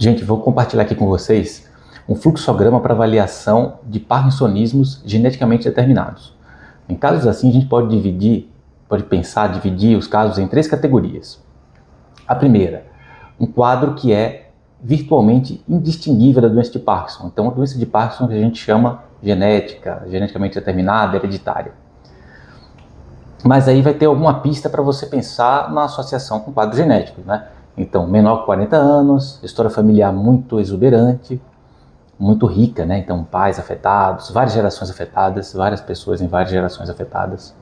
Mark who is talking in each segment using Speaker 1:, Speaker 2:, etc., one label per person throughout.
Speaker 1: Gente, vou compartilhar aqui com vocês um fluxograma para avaliação de parkinsonismos geneticamente determinados. Em casos assim, a gente pode dividir os casos em 3 categorias. A primeira, um quadro que é virtualmente indistinguível da doença de Parkinson. Então, a doença de Parkinson que a gente chama geneticamente determinada, hereditária. Mas aí vai ter alguma pista para você pensar na associação com quadros genéticos, né? Então, menor que 40 anos, história familiar muito exuberante, muito rica, né? Então, pais afetados, várias gerações afetadas, várias pessoas em várias gerações afetadas.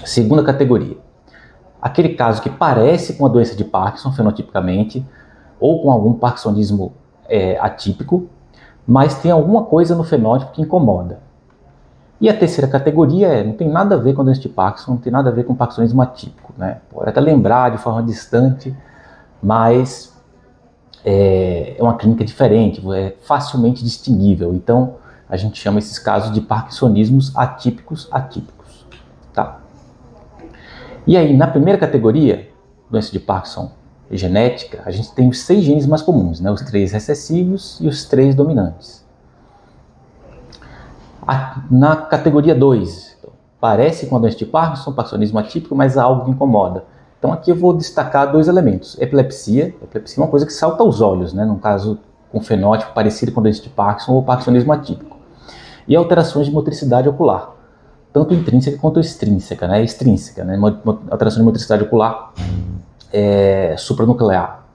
Speaker 1: Segunda categoria, aquele caso que parece com a doença de Parkinson fenotipicamente, ou com algum parkinsonismo atípico, mas tem alguma coisa no fenótipo que incomoda. E a terceira categoria não tem nada a ver com a doença de Parkinson, não tem nada a ver com parkinsonismo atípico, né? Pode até lembrar de forma distante, mas é uma clínica diferente, é facilmente distinguível. Então, a gente chama esses casos de parkinsonismos atípicos, tá? E aí, na primeira categoria, doença de Parkinson genética, a gente tem os 6 genes mais comuns, né? Os 3 recessivos e os 3 dominantes. Na categoria 2, parece com a doença de Parkinson, parkinsonismo atípico, mas há algo que incomoda. Então aqui eu vou destacar 2 elementos. Epilepsia é uma coisa que salta aos olhos, né? Num caso com fenótipo parecido com a doença de Parkinson ou parkinsonismo atípico. E alterações de motricidade ocular, tanto intrínseca quanto extrínseca, né? Extrínseca, né? Alteração de motricidade ocular supranuclear.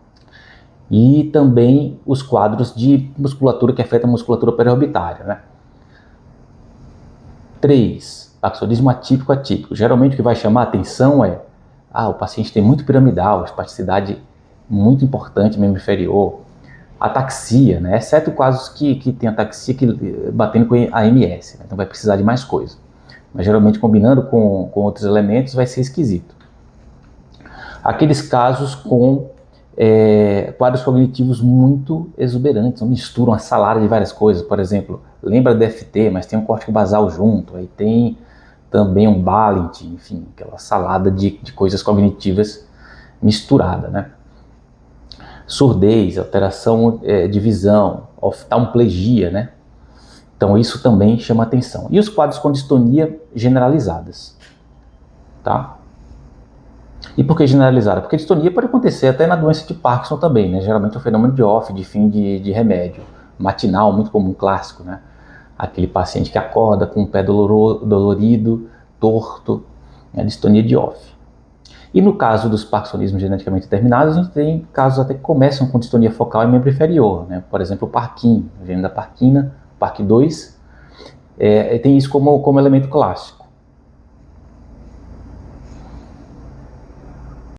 Speaker 1: E também os quadros de musculatura que afetam a musculatura periorbitária, né? 3. Parkinsonismo atípico. Geralmente o que vai chamar a atenção é o paciente tem muito piramidal, espasticidade muito importante, membro inferior, ataxia, né? Exceto casos que tem ataxia batendo com a AMS, né? Então vai precisar de mais coisa. Mas geralmente combinando com outros elementos vai ser esquisito. Aqueles casos com quadros cognitivos muito exuberantes, misturam a salada de várias coisas, por exemplo, lembra DFT, mas tem um córtico basal junto, aí tem também um Balint, enfim, aquela salada de coisas cognitivas misturada, né? Surdez, alteração de visão, oftalmoplegia, né? Então isso também chama atenção. E os quadros com distonia generalizadas, tá? E por que generalizada? Porque a distonia pode acontecer até na doença de Parkinson também, né? Geralmente é um fenômeno de off, de fim de remédio. Matinal, muito comum, clássico, né? Aquele paciente que acorda com o pé dolorido, torto, né? Distonia de off. E no caso dos parkinsonismos geneticamente determinados, a gente tem casos até que começam com distonia focal em membro inferior, né? Por exemplo, o Parkin, o gene da Parkina, Park2, tem isso como elemento clássico.